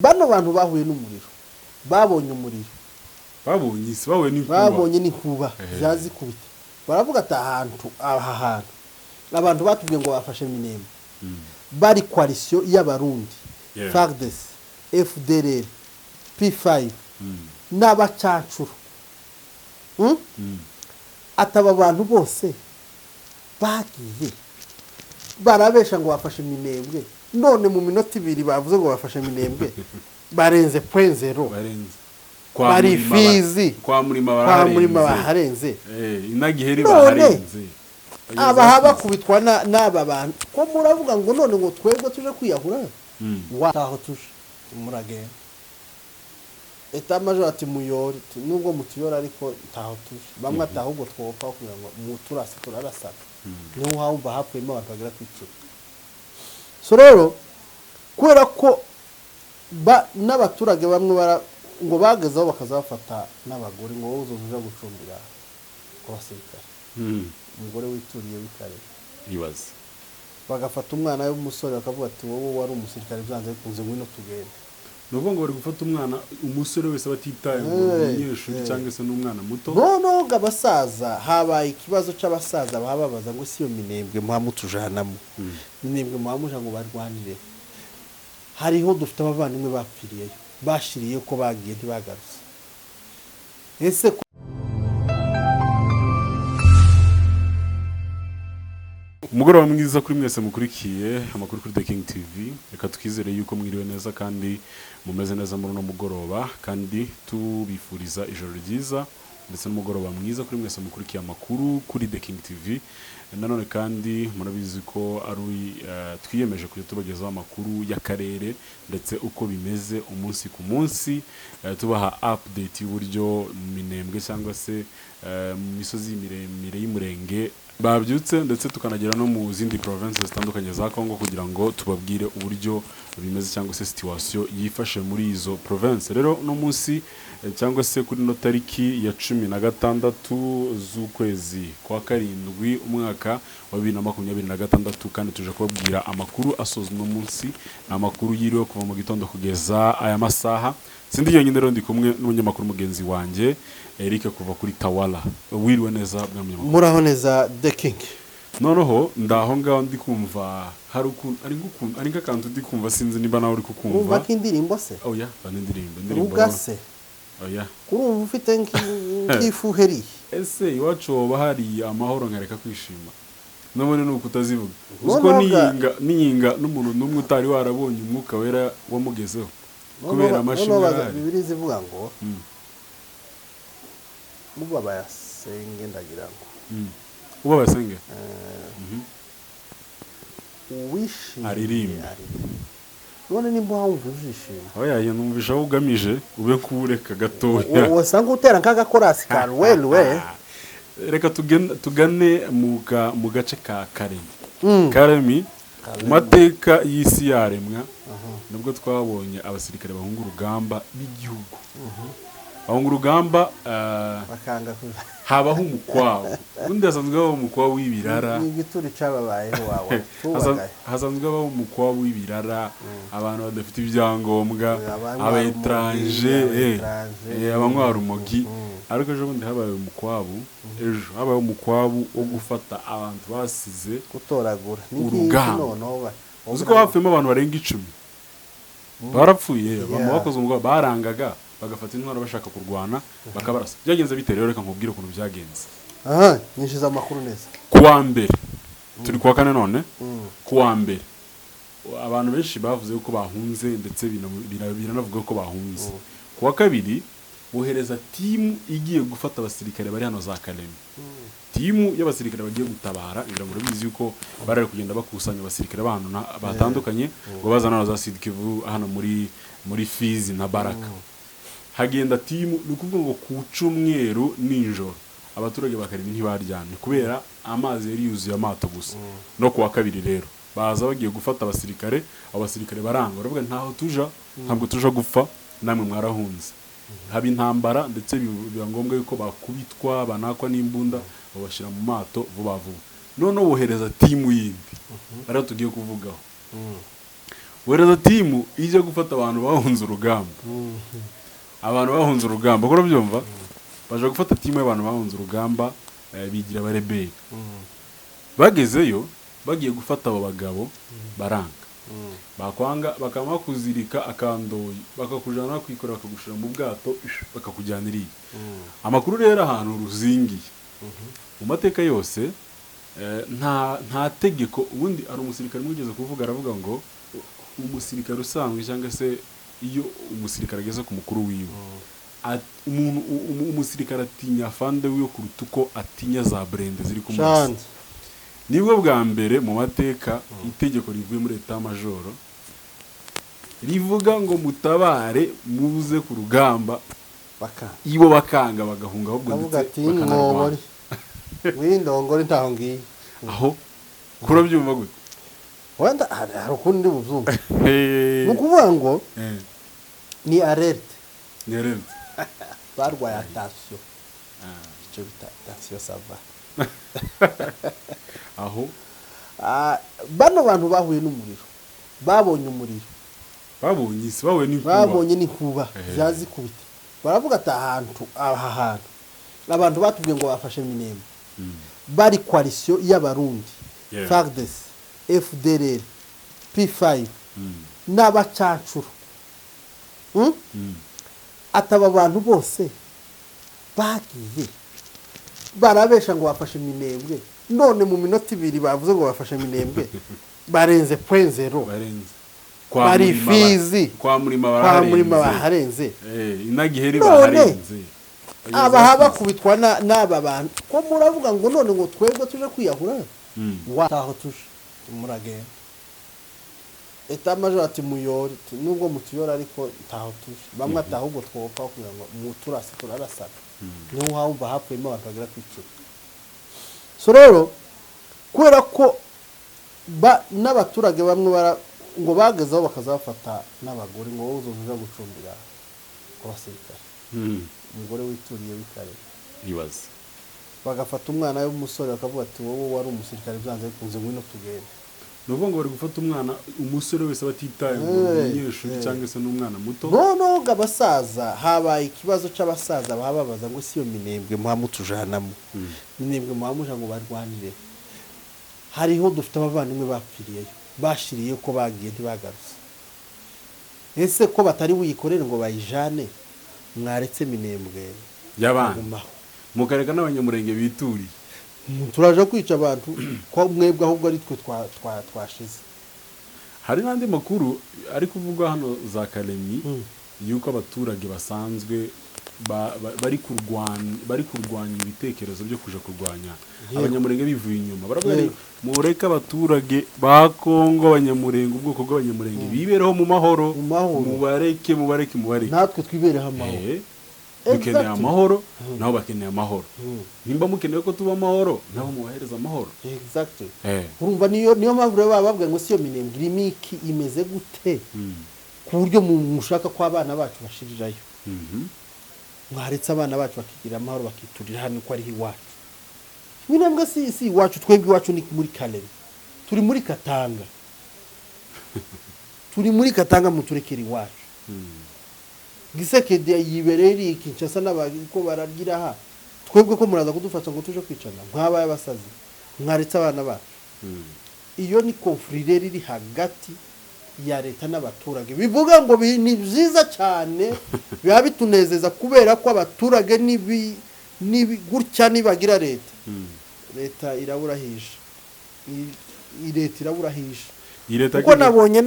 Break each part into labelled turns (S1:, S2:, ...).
S1: bano bantu bahuye n'umuriro babonye umuriro babonye n'inkuba zazi kubita baravuga ati ahantu abantu batubwiye ngo bafashe Minembwe bari coalition y'abarundi FARDC FDLR P5 n'abacancuro ataba abantu bose bagiye barabesha ngo bafashe Minembwe none mu minota 2 bavuze ngo bafashe Minembwe barenze .0 bari Fizi
S2: kwa murima
S1: baharenze
S2: inagiheri baharenze
S1: abahaba kubitwa n'aba bantu ko muravuga ngo none ngo twebwe tuje kwiyahura wataho tuje muragenda eta major ati muyori nubwo mutuyora ariko taho tuje bamwe atahubwo twopfa kugira ngo muturase turarasaka niho hawumva hapwemo abantu bagira kwicira so rero kwera ko n'abaturage bamwe ngo bagezaho bakazafata n'abagore ngo wowe uzoza gucumbira ko basirikare umugore wituriye bikare
S2: ibaze
S1: bagafata umwana w'umusore bakavuga ati wowe wari umusirikare byanze bikunze ngwino tugende
S2: nuvuga ngo bari gufata umwana umusore wese batitaye ngo umunyeshuri cyangwa se n'umwana muto
S1: no gabasaza habaye ikibazo c'abasaza bababaza ngo siyo Minembwe muhamutujanamo Minembwe muhamuja ngo barwanire hariho dufite abavandimwe bapfiriyeyo bashiriye ko bagiye ntibagarutse ese
S2: umugoroba mwiza kuri mwese mukurikiye amakuru kuri The King TV reka twizere yuko mwiriwe neza kandi mumeze neza muri no mugoroba kandi tubifuriza ijoro ryiza ndetse n'umugoroba mwiza kuri mwese mukurikiye amakuru kuri The King TV nanone kandi murabizi ko ari twiyemeje kujya tubagezaho amakuru y'akarere ndetse uko bimeze umunsi ku munsi tubaha update y'uburyo Minembwe cyangwa se misozi miremire y'umurenge babyutse ndetse tukanagera no mu zindi provinces zitandukanye za Kongo kugira ngo tubabwire uburyo bimeze cyangwa se situation yifashe muri izo province rero no munsi cyangwa se kuri no tariki ya 16 z'ukwezi kwa karindwi umwaka wa 2026 kandi tuje kubabwira amakuru asozwe no munsi amakuru yiriwe kuva mu gitondo kugeza aya masaha sindi yonyine rero ndi kumwe n'umunyamakuru mugenzi wanje Eric kuva kuri Tawala wiriwe neza bw'amunyamakuru
S1: muraho neza The King
S2: noneho ndaho ngaho ndi kumva hari ari nk'akantu ndi kumva sinzi niba nawe uri kukumva
S1: umva kindirimbo se
S2: oya banendirimbo
S1: ugase
S2: oya
S1: kurumva ufite nk'ifuheri
S2: ese iwacu hoba hari amahoro nkareka kwishima none nuko utazivuga uziko niyinga n'umuntu n'umwe utari warabonye umwuka wera wamugezeho kubera amashanyarazi
S1: bibiri zivuga ngo muba bayasenge ndagira ngo
S2: uba basenge
S1: wishimye
S2: aririmba
S1: none nimba wumva ujishimye
S2: oya numvisha ugamije ube kubureka gatoya
S1: wasanga utera nk'agakorasi ka we
S2: reka tugane mu gace ka Karemi mateka y'isi yaremwa nubwo twabonye abasirikare bahunga urugamba b'igihugu bahunga urugamba
S1: bakanga
S2: habaho umukwabu undi hasanzwe habaho umukwabu w'ibirara
S1: ni igituri cababayeho wawe
S2: hasanzwe habaho umukwabu w'ibirara abantu badafite ibyangombwa abaetranje abanywa rumogi ariko ejo bundi habaye umukwabu wo gufata abantu basize
S1: gutoragura
S2: urugamba uziko bapfemo abantu barenga 10 barapfuye bamwe bakoze umugabo barangaga bagafata intwaro bashaka kurwana bakabarasa byagenze bite rero reka nkubwire ukuntu byagenze
S1: nishiza amakuru neza
S2: kuwa mbere turi kwa kane none kuwa mbere abantu benshi bavuze ko bahunze ndetse biranavuga ko bahunze kuwa kabiri bohereza timu igiye gufata abasirikare bari hano za Kalemi timu y'abasirikare bagiye gutabara ngira ngo urabizi yuko barari kugenda bakusanya abasirikare bahano batandukanye ngo bazana za Sud Kivu hano muri Fizi na Baraka hagenda timu nukuvuga ngo ku cyumweru ninjoro abaturage bakarimo ntibaryamye kubera amazi yari yuzuye amato gusa no kuwa kabiri rero baza bagiye gufata abasirikare baranga baravuga ntaho ntabwo tuja gupfa namwe mwarahunze haba intambara ndetse biba ngombwa yuko bakubitwa banakwa n'imbunda babashira mu mato vuba vuba none bohereza timu yindi ari tugiye kuvugaho wereza timu ije gufata abantu bahunze urugamba abantu bahunze urugamba ko byumva baje gufata timu y'abantu bahunze urugamba bigira barebeye bagezeyo bagiye gufata abo bagabo baranga bakwanga bakama kuzirika akandoyi bakakujana kwikora bakagushira mu bwato bakakujyaniriye amakuru rero ahantu ruzingiye mu mateka yose nta tegeko ubundi ari umusirikare mwigeze kuvuga aravuga ngo umusirikare usanzwe cyangwa se iyo umusirikare ageze ku mukuru wiwe umusirikare atinya afande wiwe kuruta uko atinya za brende ziri ku munsi nibwo bwa mbere mu mateka itegeko rivuye muri etat majoro rivuga ngo mutabare mubuze ku rugamba ibo bakanga bagahunga ahubwo
S1: ndetse bakanarwana windongore ntaho ngiye
S2: aho kurabyumva gute
S1: wenda hari ukundi buvyumva nukuvuga ngo ni alerte barwaye attention icyo bita attention sava
S2: aho
S1: bano bantu bahuye n'umuriro babonye umuriro babonye n'inkuba yazikubita baravuga ati aha hantu abantu batubwiye ngo bafashe Minembwe bari coalition y'abarundi FARDC FDLR P5 n'abacancuro ataba abantu bose bagiye barabesha ngo bafashe Minembwe none mu minota 2 bavuze ngo bafashe Minembwe barenze point 0 bari Fizi
S2: kwa murima
S1: baharenze
S2: inagiheri baharenze
S1: abahaba kubitwa n'aba bantu ko muravuga ngo none ngo twebwe tuje kwiyahura wataho tuje muragenda etat major ati muyori nubwo mutuyora ariko taho tuje bamwe atahubwo twopfa kugira ngo muturase turarasana niho hawumva hapfuyemo abantu bagera kwicira so rero kubera ko n'abaturage bamwe ngo bagezeho bakazafata n'abagore ngo wowe uzoja gucumbira abasirikare umugore wituriye w'ikare
S2: ibaze
S1: bagafata umwana w'umusore bakavuga ati wowe wari umusirikare byanze bikunze ngwino tugende
S2: nuvuga ngo bari gufata umwana umusore wese batitaye umunyeshuri cyangwa se n'umwana muto
S1: no gabasaza habaye ikibazo c'abasaza bababaza ngo siyo Minembwe muhamutujanamo Minembwe muhamuja ngo barwanire hariho dufite abavandimwe bapfiriyeyo bashiriye ko bagiye ntibagarutse ese ko batari wikorera ngo bayijane mwaretse Minembwe
S2: y'abana mukareka n'abanyamurenge bituriye
S1: turaje kwica abantu ko mwebwe ahubwo ari twe twashize
S2: hari n'andi makuru ari kuvugwa hano za Kalemi yuko abaturage basanzwe bari kurwanya ibitekerezo byo kuja kurwanya abanyamurenge bivuye inyuma baravuga mureka abaturage ba Kongo abanyamurenge ubwoko bw'abanyamurenge bibereho mu mahoro mubareke
S1: natwe twibereho amahoro
S2: dukeneye amahoro nabo bakeneye amahoro nimba mukeneye ko tuba amahoro nabo mubahereza amahoro
S1: exactly urumva niyo mpamvu rero bababwiye ngo siyo Minembwe imiki imeze gute ku buryo mushaka ko abana bacu bashirirayo mwaretse abana bacu bakigira amahoro bakiturira hano ko ari iwacu Minembwe si iwacu twebwe iwacu ni muri Kalemi turi muri Katanga muturekera iwacu Gisekedi yibereye Kinshasa n'abako baragira ha twebwe ko muraza kudufata ngo tuje kwicana nk'abaye abasazi mwaretse abana bacu iyo ni conflit iri hagati ya leta n'abaturage bivuga ngo ni byiza cyane biba bitunezeza kubera ko abaturage nibi gutya nibagira leta iraburahisha leta iraburahisha kuko nabonye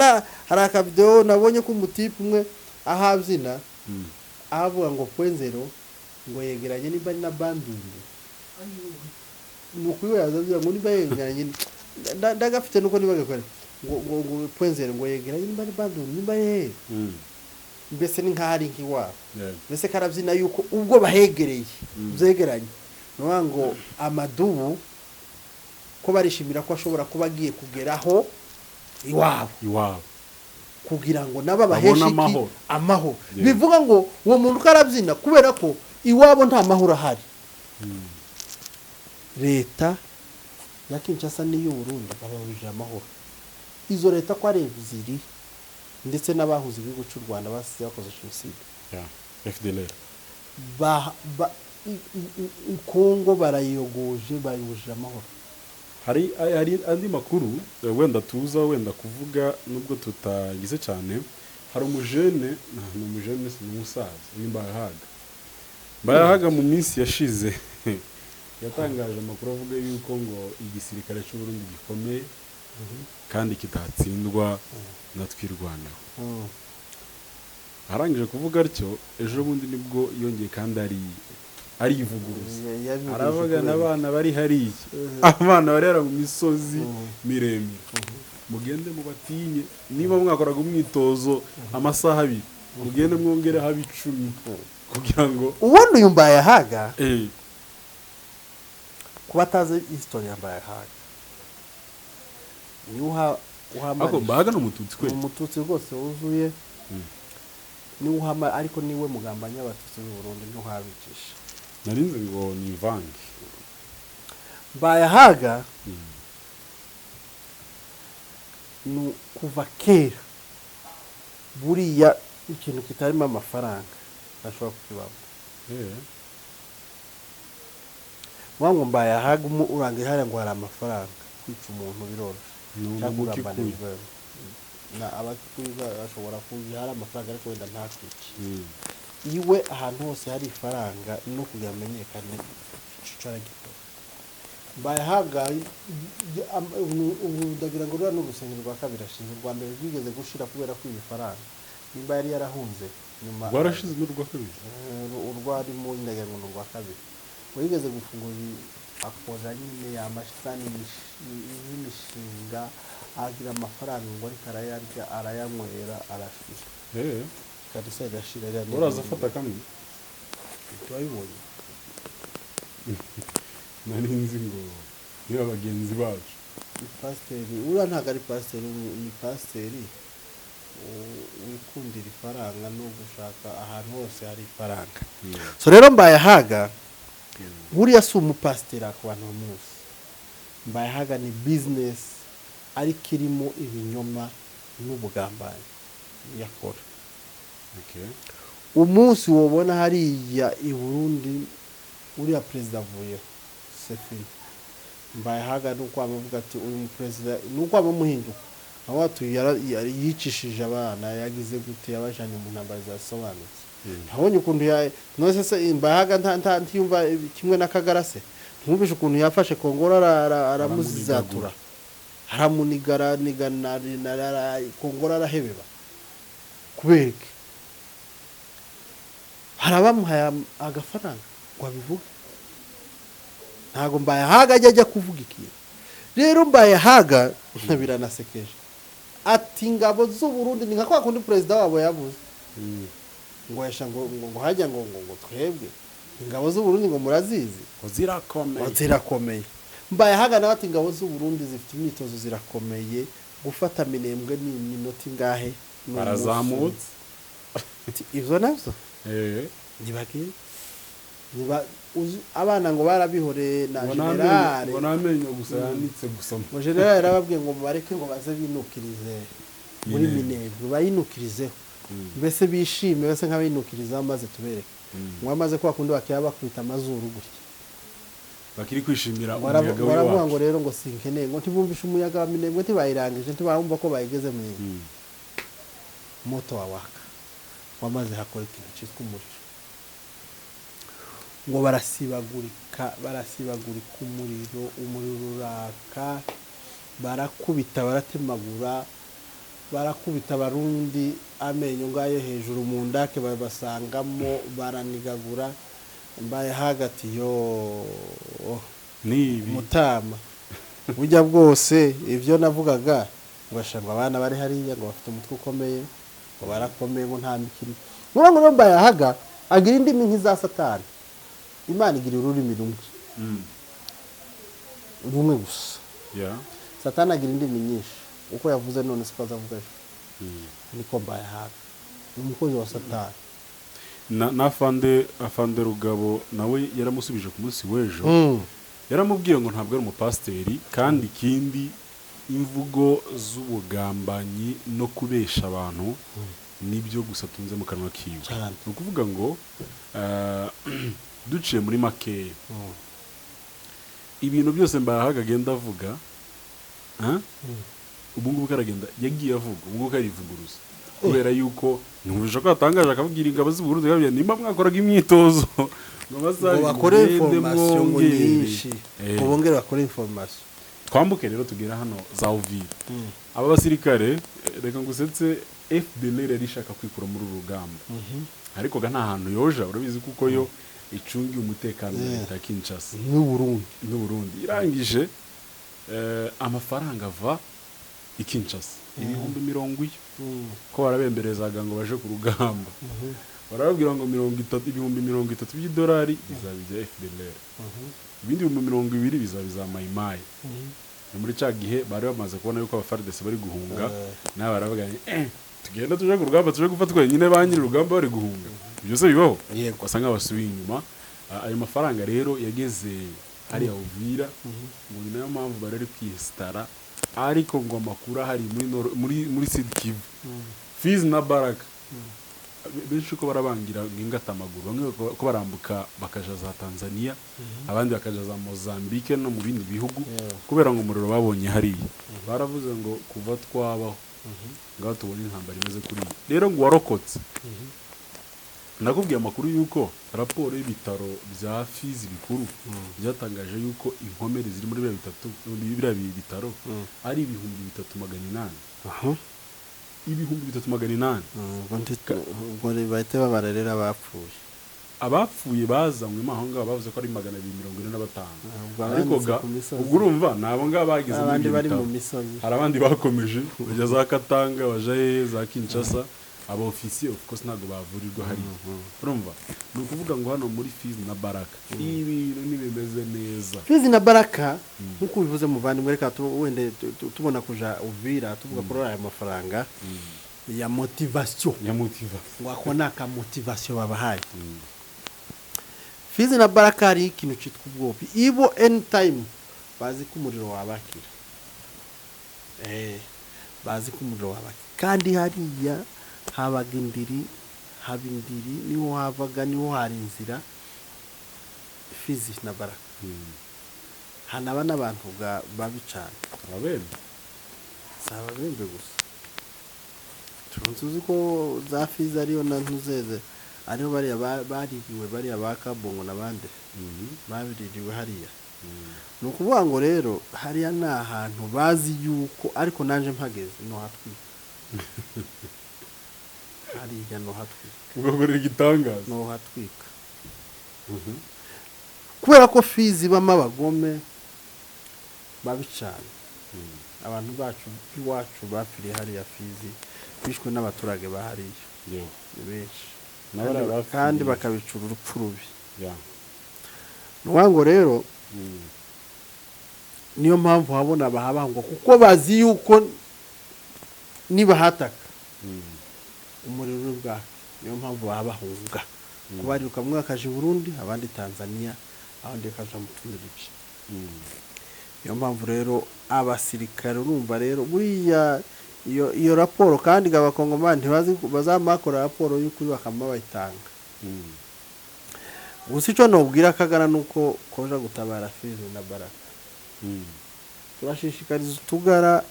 S1: hari akavideo nabonye ko umutipe umwe ahabyina avuga ngo point 0 ngo yegeranye niba na bandungu nuko yazavuga ngo niba yegeranye ndagafite nuko nibagakora ngo point 0 ngo yegeranye niba na bandungu niba mbese ni nk'ahari nk'iwabo mbese karabyina yuko ubwo bahegereye byegeranye no ngo amadubu ko barishimira ko ashobora kuba agiye kugeraho iwabo kugira ngo naba baheshiki amahoro bivuga ngo uwo muntu karabyina kubera ko iwabo nta mahoro ahari leta ya Kinshasa n'iy'u Burundi bababuje amahoro izo leta ko ari ebyiri ndetse n'abahuza igihugu cy'u Rwanda basize bakoze jenoside
S2: yeah FDLR
S1: Kongo barayiyogoje bayibujije amahoro.
S2: hari andi makuru wenda tuza wenda kuvuga nubwo tutagize cyane. Hari umujene si umusaza Mbayahaga mu minsi yashize yatangaje amakuru avuga yuko ngo igisirikare cy'u Burundi gikomeye kandi kitatsindwa na twirwanaho. Arangije kuvuga atyo ejo bundi nibwo yongeye kandi ari ivuguruza aravuga n'abana bari hariya abana bari mu misozi miremire mugende mubatinye niba mwakoraga umwitozo amasaha 2 mugende mwongere habe 10 kugira ngo
S1: ubundi uyu Mbayahaga kuba atazi history ya Mbayahaga ni
S2: ako Mbayahaga n'umututsi kwe
S1: umututsi rwose wuzuye ni uhama ariko niwe mugambanya abatutsi b'u Burundi no habicisha
S2: narinze ngo ni vangi
S1: Mbayahaga no kuva kera buriya ikintu kitarimo amafaranga ashobora kukibamo wango Mbayahaga urangiye hari ngo hari amafaranga kwica umuntu biroroshye cyangwa na abakwiza ashobora kujya amafaranga ariko wenda ntakwice iwe ahantu hose hari ifaranga no kugamenyekana cyara gito Mbayahaga ndagira ngo rura n'urusengero rwa kabiri ashinzwe rwa mbere rwigeze gushira kubera ko ibifaranga nimba yari yarahunze nyuma
S2: rwarashize n'urwa kabiri
S1: urwari mu ndagira ngo rwa kabiri wigeze gufungura akoza nyine yamashitani y'imishinga agira amafaranga ngo ariko arayanywera arashira kadisa gashira rero
S2: uraza afata kamwe
S1: twabibonye
S2: narinzi ngo niba bagenzi bacu
S1: pasiteri ura ntago ari pasiteri ni pasiteri wikundira ifaranga no gushaka ahantu hose hari ifaranga so rero Mbayahaga buriya si umupasiteri ku bantu bose Mbayahaga ni business ariko irimo ibinyoma n'ubugambanyi yakora umunsi wobona hariya i Burundi uriya perezida avuye Sefini Mbayahaga nuko amuvuga ati uyu president nuko abamuhinduka abatu yicishije abana yagize gute yabajanye mu ntambara zasobanutse habonye ukuntu nose se Mbayahaga ntiyumva kimwe n'akagarase ntumvishe ukuntu yafashe Kongora aramuzizatura haramunigara nigana Kongora arahebeba kubereke harabamuhaya agafaranga ngo abivuge ntago Mbayahaga ajya kuvuga ikintu rero Mbayahaga biranasekeje ati ingabo z'u Burundi ni nka kwa kundi president wabo yavuze ngo yasha ngo hajya ngo twebwe ingabo z'u Burundi ngo murazizi zirakomeye Mbayahaga nawe ati ingabo z'u Burundi zifite imyitozo zirakomeye gufata minembwe ni minota ingahe
S2: barazamutse
S1: ivyo navyo nibaki niba abana ngo barabihore na general
S2: ngo namenye gusa yanitse gusoma
S1: ngo general yarababwiye ngo bareke ngo baze binukirize muri minembwe bayinukirizeho mbese bishime bese nk'abinukiriza maze tubereke ngo amaze kwa kundi bakaya bakubita amazuru gutya
S2: bakiri kwishimira umuyaga w'iwacu
S1: baravuga ngo rero ngo sinkeneye ngo ntibumvishe umuyaga wa minembwe ntibayirangije ntibahumva ko bayigeze mu moto wawaka wamaze hakora ikintu cyitwa umuriro ngo barasibagurika umuriro uraka barakubita baratemagura barakubita Barundi amenyo ngayo hejuru mu ndake babasangamo baranigagura Mbayahaga ati yo
S2: nibi
S1: mutama burya bwose ivyo navugaga ngashanga abana bari hariya ngo bafite umutwe ukomeye ngo barakomeye ngo nta mikiri ngo Mbayahaga agira indimi nk'iza Satani Imana igira ururimi rumwe gusa Satani agira indimi nyinshi uko yavuze none siko azavuga niko Mbayahaga umukozi wa Satani
S2: na afande Rugabo nawe yaramusubije ku munsi w'ejo yaramubwiye ngo ntabwo ari umupasiteri kandi ikindi imvugo z'ubugambanyi no kubesha abantu nibyo gusa tunze mu kanwa kiwe.
S1: Cyane.
S2: Ni ukuvuga ngo duciye muri makeya ibintu byose mbahaga agenda avuga ubu ngubu karagenda yagiye avuga ubu ngubu karivuguruza kubera yuko ntubisha ko yatangaje akabwira ingabo z'u Burundi kabya nimba mwakoraga imyitozo ngo
S1: bakore information ngo nyinshi bongere bakore information.
S2: Twambuke rero tugera hano za Uvira. Aba basirikare reka ngusetse FDLR rishaka kwikura muri urugamba ariko ga nta hantu yoja urabizi kuko yo icungi umutekano leta Kinshasa
S1: n'u
S2: Burundi irangije amafaranga ava ikinshasa ibihumbi 70 ko barabemberezaga ngo baje ku rugamba barababwira ngo 30 ibihumbi 30 by'idolari bizabijya FDLR ibindi 20 bizabiza Maimai muri cya gihe bari bamaze kubona yuko abafardese bari guhunga nawe barabaganye tugenda tuje ku rugamba tuje gufatwa nyine banyiri rugamba bari guhunga byose bibaho wasanga basubiye inyuma ayo mafaranga rero yageze hari Uvira ngo ni nayo mpamvu barari kwistara ariko ngo amakuru hari muri Sud Kivu Fizi na Baraka benshi ko barabangira ngingata amaguru bamwe ko barambuka bakaja za Tanzania abandi bakaja za Mozambique no mu bindi bihugu kubera ngo umuriro babonye hari baravuze ngo kuva twabaho ngaho tubone intambara imeze kuri rero ngo warokotse nakubwiye amakuru yuko raporo y'ibitaro bya Fizi bikuru byatangaje yuko inkomere ziri muri biriya bitaro ari 3,800 ibihumbi 3,800
S1: ngo bahite babarerera
S2: abapfuye bazanywe aho ngaho bavuze ko ari 245 ariko ubwo urumva nabo ngaba bagize
S1: abandi bari mu misozi
S2: hari abandi bakomeje bajya za Katanga baje za Kinshasa aba officier of course ntago bavurirwa hari urumva ni ukuvuga ngo hano muri Fizi na Baraka ibintu nibemeze neza.
S1: Fizi na Baraka nkuko bivuze muvandimwe reka wende tubona kuja Uvira tuvuga ko aya mafaranga ya motivation wakona ka motivation babahaye. Fizi na Baraka ari ikintu cyitwa ubwobi ibo anytime bazi ko umuriro wabakira bazi ko umuriro wabakira kandi hariya habaga indiri niho havaga niho hari inzira Fizi na Baraka hanaba n'abantu babi cyane ababembe gusa tuzi ko za Fizi ariyo na ntuzeze ariho bariya baririwe bariya bakabongo nabande babiririwe hariya ni ukuvuga ngo rero hariya ni ahantu bazi yuko ariko nanje mpageze no hatwika hariya no hatwika
S2: ugagorera igitangaza
S1: no hatwika kubera ko Fizi bama abagome babi cyane abantu bacu biwacu bapfiriye hariya Fizi bishwe n'abaturage bahariye benshi kandi bakabicura urupfu rubi ngo rero niyo mpamvu habona bahabangwa kuko bazi yuko niba hataka umuriro bwa niyo mpamvu babahunga kubariruka mwe akaje Burundi abandi Tanzania abandi kaja mu tundi duce niyo mpamvu rero abasirikare urumva rero buriya iyo raporo kandi gabakongomani ntibazi bazamakora raporo y'ukuri bakama bayitanga gusa ico nobwira Kagara nuko koja gutabara Fizi na Baraka turashishikariza utugara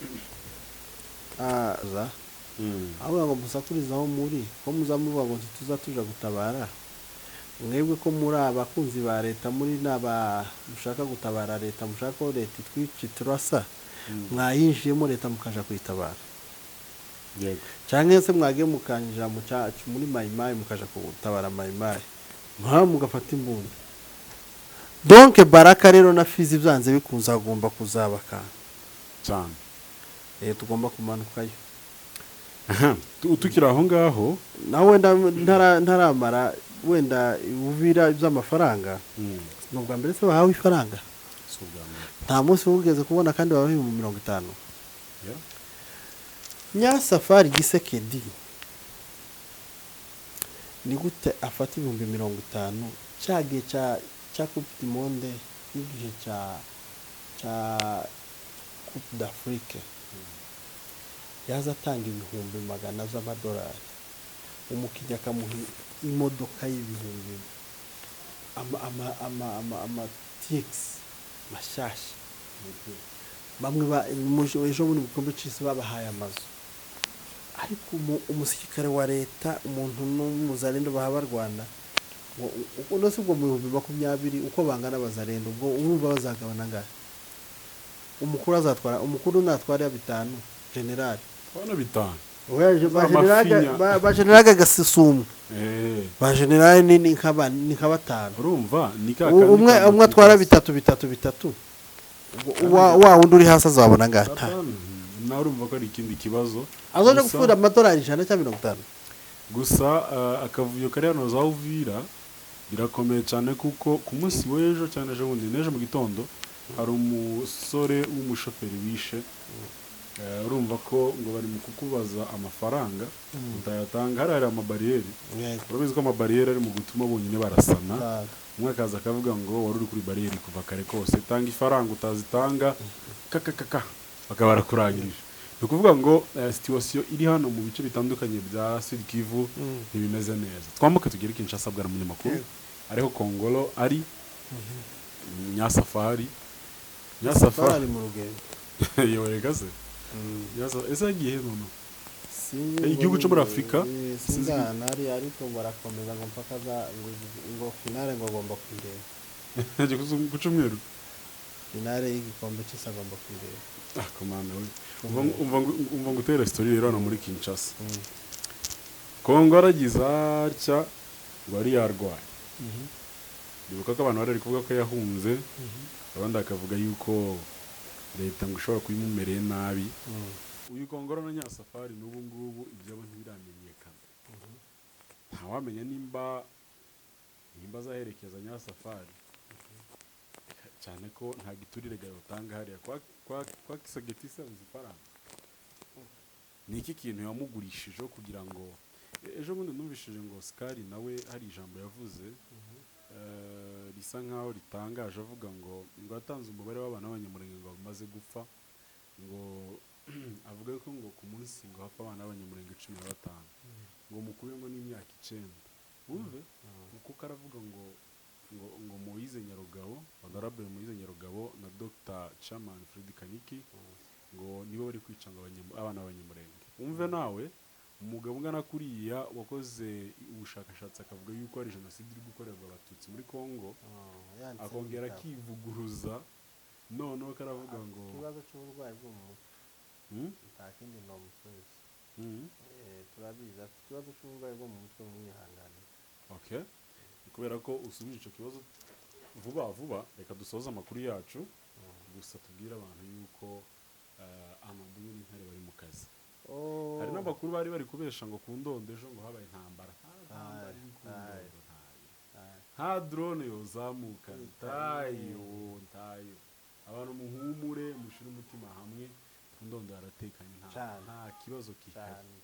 S1: aho ngo musakurizaho muri ko muzamuvuga ngo tuza gutabara mwebwe ko muri abakunzi ba leta muri naba mushaka gutabara leta mushaka ko leta itwici turasa mwayinjiyemo leta mukaja kwitabara cyangwa se mwage mukanjira mu cyacu muri Maimai mukaja gutabara Maimai mugafata imbunda donc Baraka rero na Fizi byanze bikunza agomba kuzabaka
S2: cyane
S1: tugomba kumanukayo
S2: tukira aho ngaho
S1: nawe ntaramara wenda Uvira by'amafaranga nubwo mbere se bahawe ifaranga nta munsi ugeze kubona kandi babahe mu 50 Nyasafari Gisekedi ni gute afata 50 cyagiye cya Coupe du Monde n'igihe cya coupe d'Afrique yaza atanga ibihumbi 100 z'amadolari umukinnyi akamuha imodoka y'ibihumbi ama tix mashasha bamwe ejo muri gikombe cy'isi babahaye amazu ariko umusirikare wa leta umuntu n'umuzarendo bahaba Rwanda uno si ubwo mu 2020 uko bangana abazarendo ubwo urumva bazagabana ngahe umukuru natwara ya 5 general
S2: bana 5
S1: ba general gasisumu ba general ni nka batanu
S2: urumva
S1: umwe atwara 3 wa wundi uri hasi azabona ngata
S2: nawe urumva ko ari ikindi kibazo
S1: azoje gufura amadolari 150
S2: gusa akavuyo kari hano za Uvira birakomeye cyane kuko ku munsi w'ejo cyane ejo bundi neje mu gitondo hari umusore w'umushoferi wishe urumva ko ngo bari mu kukubaza amafaranga utayatanga hari amabariyeri urabizi ko amabariyeri ari mu gutuma bonyine barasana umwe akaza akavuga ngo wari uri kuri bariyeri kuva kare kose tanga ifaranga utazitanga kakakaka bakaba barakurangirije ni ukuvuga ngo situation iri hano mu bice bitandukanye bya Sud Kivu ntibimeze neza twambuke tugere Kinshasa bwa munyamakuru ariho Kongolo ari Nyasafari
S1: mu rugendo
S2: yoyega se ese agiye none igihugu cyo muri Afrika
S1: sinzana ariko barakomeza ngo mpaka ngo finale ngo agomba kwireba
S2: nje ku cyumweru
S1: finale y'igikombe cy'isi agomba kwireba
S2: komanda we umva ngutera story rero hano muri Kinshasa Kongo aragiza atya ngo ari yarwaye bibuka ko abantu bari kuvuga ko yahunze abandi akavuga yuko leta ngo ishobora kuyimumereye nabi uyu Kongoro na Nyasafari n'ubu ngubu ibyabo ntibiramenyekana ntawamenya nimba azaherekeza Nyasafari cyane ko nta giturire gayotanga hariya kwa Kisagetisa uzifaranga niki kintu yamugurishije kugira ngo ejo bundi numvishije ngo Skari nawe hari ijambo yavuze risa nkaho ritangaje avuga ngo atanze umubare w'abana b'abanyamurenge ngo bamaze gupfa ngo avuga ko ngo ku munsi ngo hapfa abana b'abanyamurenge 15 ngo mukube ngo n'imyaka 9 wumve kuko karavuga ngo Moise Nyarugabo Honorable Moise Nyarugabo na Dr Chairman Fred Kaniki ngo nibo bari kwicanga abana b'abanyamurenge wumve nawe umugabo ungana kuriya wakoze ubushakashatsi akavuga yuko ari jenoside iri gukorerwa abatutsi muri Kongo akongera akivuguruza none karavuga ngo
S1: kibazo cy'uburwayi bwo mu mutwe ntakindi no musozi turabiza kibazo cy'uburwayi bwo mu mutwe mwihangane
S2: okay kubera ko usubije ico kibazo vuba reka dusoza amakuru yacu gusa tubwira abantu yuko amandungu n'intare bari mu kazi hari n'abakuru bari kubesha ngo ku Ndondo ejo ngo habaye intambara nta drone yozamuka ntayo abantu muhumure mushira umutima hamwe ku Ndondo haratekanye nta kibazo kihari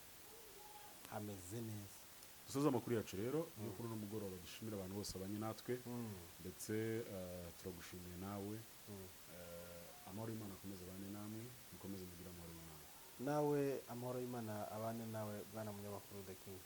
S1: ameze neza
S2: dusoza amakuru yacu rero yo kuri no mugoroba dushimira abantu bose abanye natwe ndetse turagushimiye nawe amahoro y'Imana akomeze abane namwe mukomeze mugira amahoro y'Imana
S1: nawe amahoro y'Imana abane nawe bwana munyamakuru The King